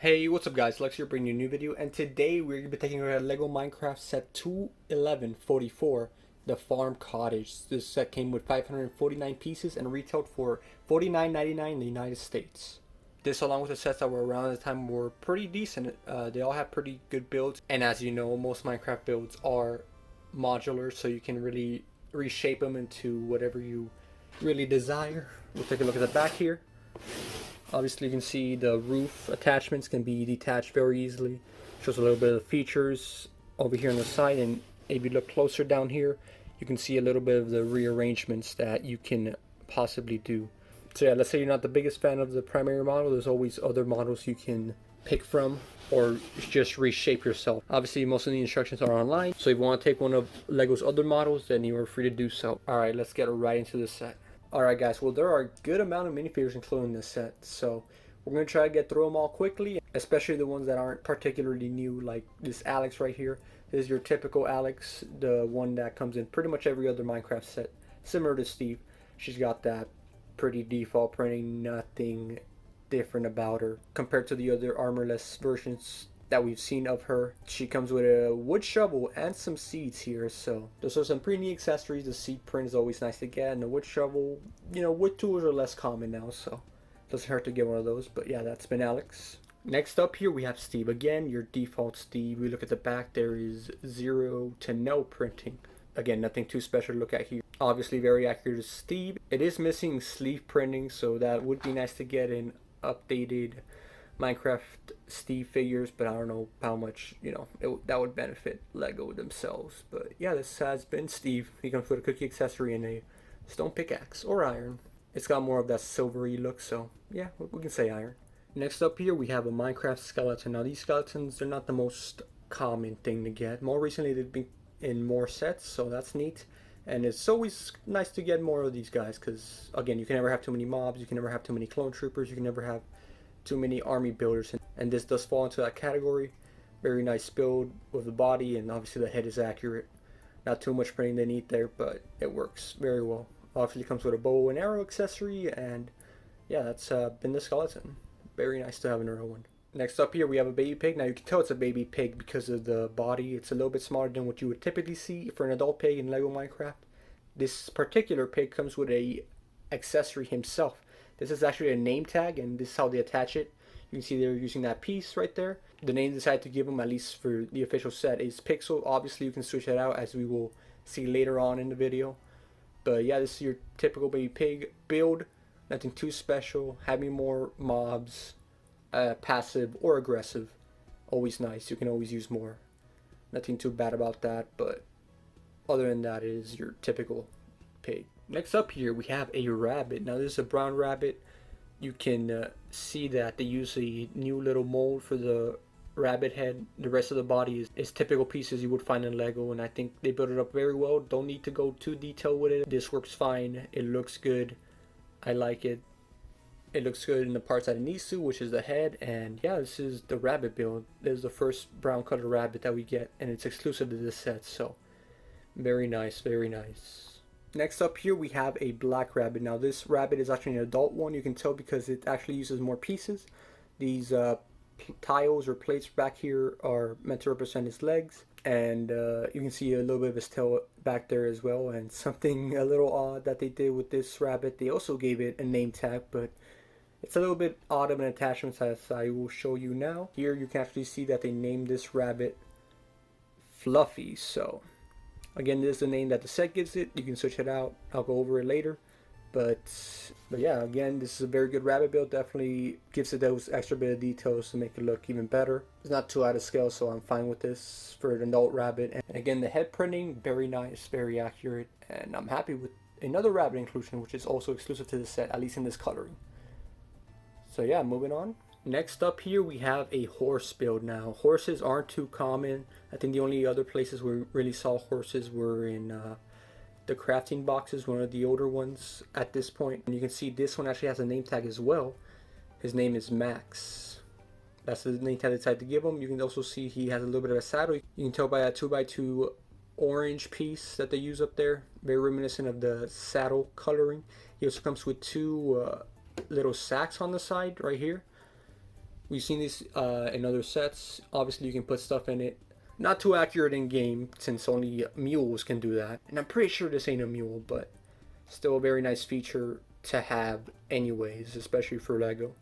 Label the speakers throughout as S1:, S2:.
S1: Hey, what's up guys, Lex here bringing you a new video, and today we're going to be taking a look at LEGO Minecraft set 21144, the Farm Cottage. This set came with 549 pieces and retailed for $49.99 in the United States. This, along with the sets that were around at the time, were pretty decent. They all have pretty good builds, and as you know, most Minecraft builds are modular, so you can really reshape them into whatever you really desire. We'll take a look at the back here. Obviously you can see the roof attachments can be detached very easily. Shows a little bit of the features over here on the side, and if you look closer down here you can see a little bit of the rearrangements that you can possibly do. So yeah, let's say you're not the biggest fan of the primary model, there's always other models you can pick from or just reshape yourself. Obviously most of the instructions are online, so if you want to take one of LEGO's other models then you are free to do so. Alright, let's get right into the set. Alright guys, well there are a good amount of minifigures included in this set, so we're going to try to get through them all quickly, especially the ones that aren't particularly new, like this Alex right here. This is your typical Alex, the one that comes in pretty much every other Minecraft set, similar to Steve. She's got that pretty default printing, nothing different about her compared to the other armorless versions that we've seen of her. She comes with a wood shovel and some seeds here, so those are some pretty neat accessories. The seed print is always nice to get, and the wood shovel, you know, wood tools are less common now, so doesn't hurt to get one of those. But yeah, that's been Alex. Next up here we have Steve. Again, your default Steve. We look at the back, there is 0 to no printing. Again, nothing too special to look at here. Obviously very accurate as Steve. It is missing sleeve printing, so that would be nice to get in updated Minecraft Steve figures, but I don't know how much, you know, that would benefit LEGO themselves. But yeah, this has been Steve. He comes with a cookie accessory and a stone pickaxe or iron. It's got more of that silvery look, so yeah, we can say iron. Next up here we have a Minecraft skeleton. Now these skeletons, they're not the most common thing to get. More recently they've been in more sets, so that's neat. And it's always nice to get more of these guys because, again, you can never have too many mobs, you can never have too many clone troopers, you can never have too many army builders, and this does fall into that category. Very nice build with the body, and obviously the head is accurate. Not too much printing they need there, but it works very well. Obviously comes with a bow and arrow accessory, and yeah, that's been the skeleton. Very nice to have another one. Next up here we have a baby pig. Now you can tell it's a baby pig because of the body. It's a little bit smaller than what you would typically see for an adult pig in LEGO Minecraft. This particular pig comes with a accessory himself. This is actually a name tag, and this is how they attach it. You can see they're using that piece right there. The name they decided to give him, at least for the official set, is Pixel. Obviously you can switch it out as we will see later on in the video. But yeah, this is your typical baby pig build. Nothing too special. Having more mobs, passive or aggressive. Always nice. You can always use more. Nothing too bad about that, but other than that, it is your typical pig. Next up here we have a rabbit. Now this is a brown rabbit. You can see that they use a new little mold for the rabbit head. The rest of the body is typical pieces you would find in LEGO, and I think they built it up very well. Don't need to go too detailed with it. This works fine. It looks good. I like it. It looks good in the parts that it needs to, which is the head. And yeah, this is the rabbit build. This is the first brown colored rabbit that we get, and it's exclusive to this set, so very nice, very nice. Next up here we have a black rabbit. Now this rabbit is actually an adult one. You can tell because it actually uses more pieces. These tiles or plates back here are meant to represent his legs, and you can see a little bit of his tail back there as well. And something a little odd that they did with this rabbit, they also gave it a name tag, but it's a little bit odd of an attachment, as I will show you now. Here you can actually see that they named this rabbit Fluffy. So again, this is the name that the set gives it. You can switch it out. I'll go over it later. But yeah, again, this is a very good rabbit build. Definitely gives it those extra bit of details to make it look even better. It's not too out of scale, so I'm fine with this for an adult rabbit. And again, the head printing, very nice, very accurate. And I'm happy with another rabbit inclusion, which is also exclusive to the set, at least in this coloring. So yeah, moving on. Next up here we have a horse build. Now horses aren't too common. I think the only other places we really saw horses were in the crafting boxes, one of the older ones at this point. And you can see this one actually has a name tag as well. His name is Max. That's the name tag they decided to give him. You can also see he has a little bit of a saddle. You can tell by that 2x2 orange piece that they use up there. Very reminiscent of the saddle coloring. He also comes with two little sacks on the side right here. We've seen these in other sets. Obviously, you can put stuff in it. Not too accurate in game, since only mules can do that. And I'm pretty sure this ain't a mule, but still a very nice feature to have anyways, especially for Lego.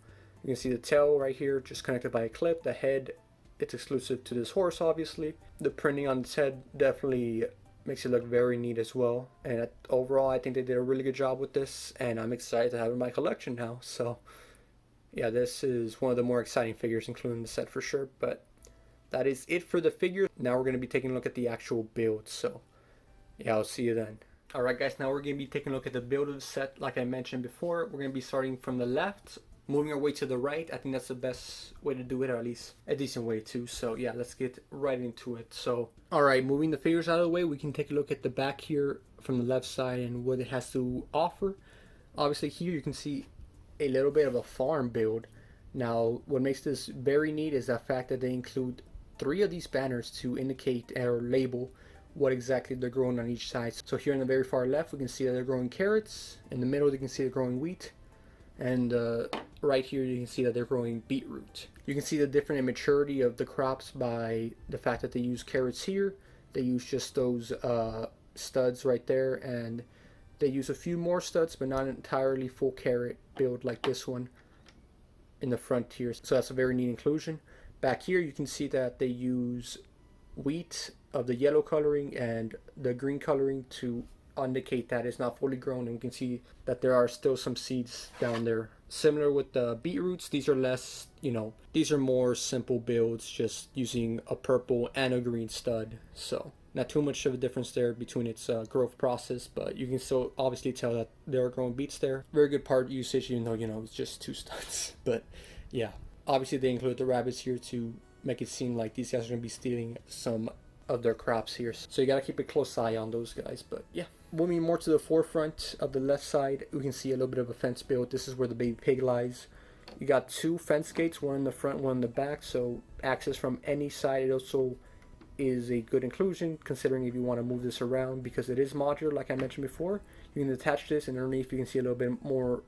S1: You can see the tail right here, just connected by a clip. The head, it's exclusive to this horse, obviously. The printing on its head definitely makes it look very neat as well. And overall, I think they did a really good job with this, and I'm excited to have it in my collection now. So yeah, this is one of the more exciting figures including the set for sure. But that is it for the figure. Now we're going to be taking a look at the actual build. So yeah, I'll see you then. Alright guys, now we're going to be taking a look at the build of the set. Like I mentioned before, we're going to be starting from the left, moving our way to the right. I think that's the best way to do it, or at least a decent way too. So yeah, let's get right into it. So alright, moving the figures out of the way, we can take a look at the back here from the left side and what it has to offer. Obviously here you can see a little bit of a farm build. Now what makes this very neat is the fact that they include 3 of these banners to indicate or label what exactly they're growing on each side. So here on the very far left we can see that they're growing carrots. In the middle you can see they're growing wheat. And right here you can see that they're growing beetroot. You can see the different immaturity of the crops by the fact that they use carrots here. They use just those studs right there, and they use a few more studs but not entirely full carrot build like this one in the front here. So that's a very neat inclusion. Back here you can see that they use wheat of the yellow coloring and the green coloring to indicate that it's not fully grown, and we can see that there are still some seeds down there. Similar with the beetroots, these are less, these are more simple builds, just using a purple and a green stud. So not too much of a difference there between its growth process, but you can still obviously tell that there are growing beets there. Very good part usage, even though it's just 2 studs. But yeah, obviously they included the rabbits here to make it seem like these guys are going to be stealing some of their crops here, so you got to keep a close eye on those guys. But yeah, moving more to the forefront of the left side, we can see a little bit of a fence build. This is where the baby pig lies. You got 2 fence gates, one in the front, one in the back, so access from any side. It also is a good inclusion considering if you want to move this around, because it is modular like I mentioned before. You can attach this, and underneath you can see a little bit more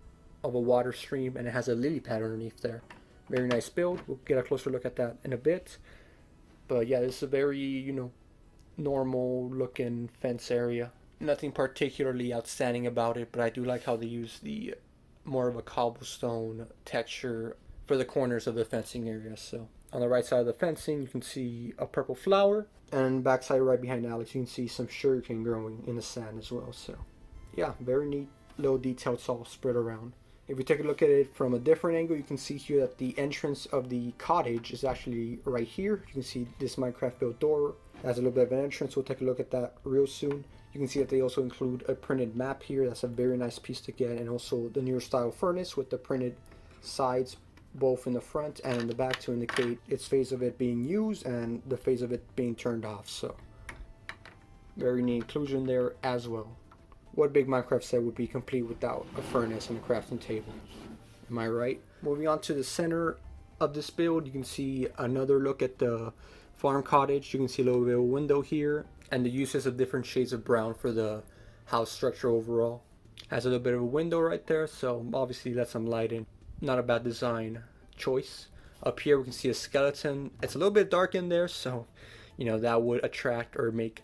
S1: of a water stream, and it has a lily pad underneath there. Very nice build. We'll get a closer look at that in a bit. But yeah, this is a very, normal looking fence area. Nothing particularly outstanding about it, but I do like how they use the more of a cobblestone texture for the corners of the fencing area. So on the right side of the fencing, you can see a purple flower, and backside right behind Alex, you can see some sugarcane growing in the sand as well. So yeah, very neat little details all spread around. If you take a look at it from a different angle, you can see here that the entrance of the cottage is actually right here. You can see this Minecraft built door has a little bit of an entrance. We'll take a look at that real soon. You can see that they also include a printed map here. That's a very nice piece to get, and also the newer style furnace with the printed sides both in the front and in the back to indicate its phase of it being used and the phase of it being turned off. So very neat inclusion there as well. What big Minecraft set would be complete without a furnace and a crafting table? Am I right? Moving on to the center of this build, you can see another look at the farm cottage. You can see a little bit of a window here, and the uses of different shades of brown for the house structure overall. Has a little bit of a window right there, so obviously that's some light in. Not a bad design choice. Up here we can see a skeleton. It's a little bit dark in there, so that would attract or make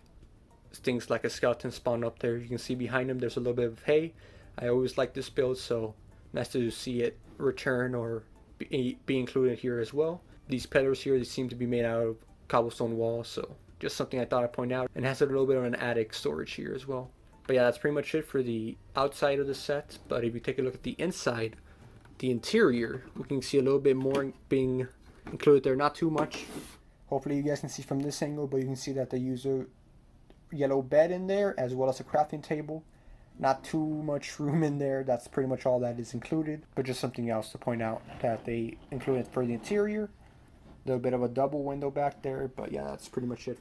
S1: things like a skeleton spawn up there. You can see behind him there's a little bit of hay. I always like this build, so nice to see it return or be included here as well. These pillars here, they seem to be made out of cobblestone walls, so just something I thought I'd point out. And it has a little bit of an attic storage here as well. But yeah, that's pretty much it for the outside of the set. But if you take a look at the inside, the interior, we can see a little bit more being included there. Not too much. Hopefully you guys can see from this angle, but you can see that they use a yellow bed in there as well as a crafting table. Not too much room in there. That's pretty much all that is included, but just something else to point out that they included for the interior. A little bit of a double window back there, but yeah, that's pretty much it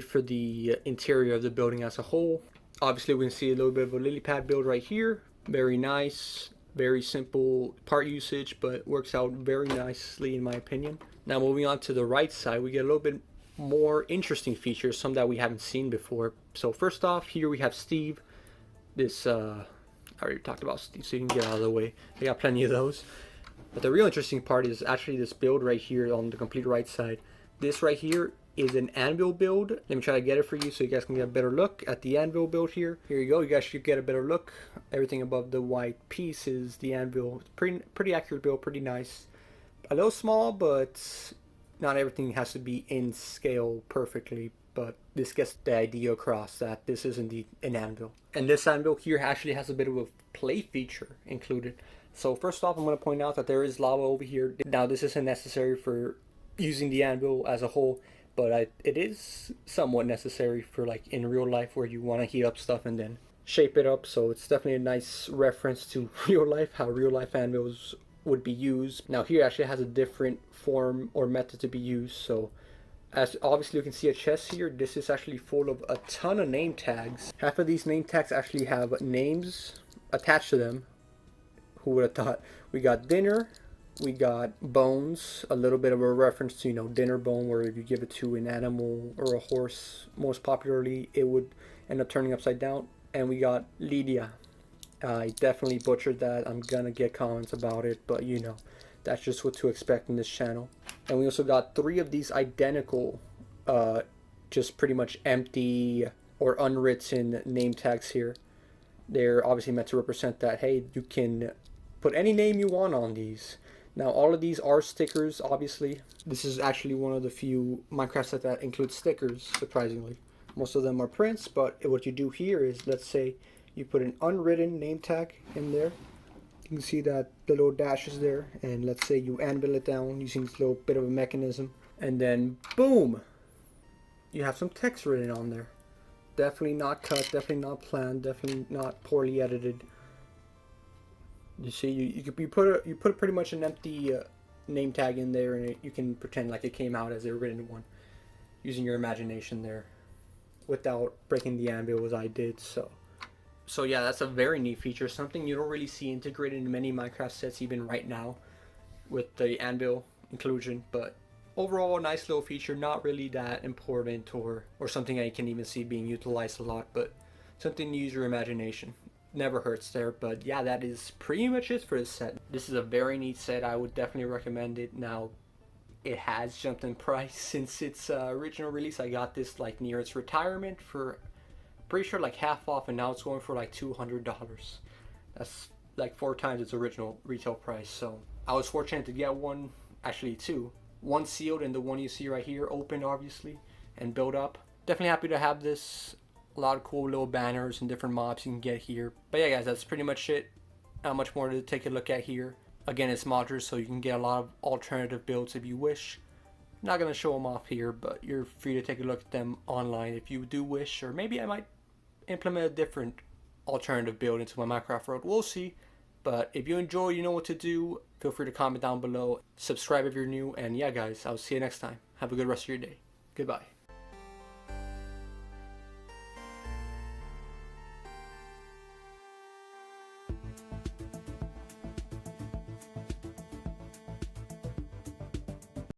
S1: for the interior of the building as a whole. Obviously we can see a little bit of a lily pad build right here. Very nice, very simple part usage, but works out very nicely in my opinion. Now moving on to the right side, we get a little bit more interesting features, some that we haven't seen before. So first off, here we have Steve. This I already talked about Steve, so you can get out of the way. They got plenty of those. But the real interesting part is actually this build right here on the complete right side. This right here is an anvil build. Let me try to get it for you so you guys can get a better look at the anvil build here. Here you go. You guys should get a better look. Everything above the white piece is the anvil. Pretty accurate build, pretty nice. A little small, but not everything has to be in scale perfectly. But this gets the idea across that this is indeed an anvil. And this anvil here actually has a bit of a play feature included. So first off, I'm going to point out that there is lava over here. Now this isn't necessary for using the anvil as a whole, but it is somewhat necessary for like in real life where you want to heat up stuff and then shape it up. So it's definitely a nice reference to real life, how real life anvils would be used. Now here actually has a different form or method to be used. So as obviously you can see a chest here, this is actually full of a ton of name tags. Half of these name tags actually have names attached to them. Who would have thought? We got dinner, we got bones, a little bit of a reference to, you know, dinner bone, where if you give it to an animal or a horse, most popularly, it would end up turning upside down. And we got Lydia. I definitely butchered that. I'm gonna get comments about it, but you know, that's just what to expect in this channel. And we also got 3 of these identical, just pretty much empty or unwritten name tags here. They're obviously meant to represent that, hey, you can put any name you want on these. Now all of these are stickers, obviously. This is actually one of the few Minecraft sets that includes stickers, surprisingly. Most of them are prints, but what you do here is, let's say you put an unwritten name tag in there. You can see that the little dash is there, and let's say you anvil it down using this little bit of a mechanism, and then boom, you have some text written on there. Definitely not cut, definitely not planned, definitely not poorly edited. You see, you put pretty much an empty name tag in there, and you can pretend like it came out as a written one, using your imagination there, without breaking the anvil as I did. So yeah, that's a very neat feature, something you don't really see integrated in many Minecraft sets even right now, with the anvil inclusion. But overall, a nice little feature, not really that important or something I can even see being utilized a lot, but something to use your imagination. Never hurts there. But yeah, that is pretty much it for this set. This is a very neat set. I would definitely recommend it. Now, it has jumped in price since its original release. I got this like near its retirement for pretty sure like half off, and now it's going for like $200. That's like 4 times its original retail price. So I was fortunate to get one, actually 2. One sealed and the one you see right here opened, obviously, and built up. Definitely happy to have this. A lot of cool little banners and different mobs you can get here. But yeah guys, that's pretty much it. Not much more to take a look at here. Again, it's modders, so you can get a lot of alternative builds if you wish. Not going to show them off here, but you're free to take a look at them online if you do wish. Or maybe I might implement a different alternative build into my Minecraft world. We'll see. But if you enjoy, you know what to do. Feel free to comment down below. Subscribe if you're new. And yeah guys, I'll see you next time. Have a good rest of your day. Goodbye.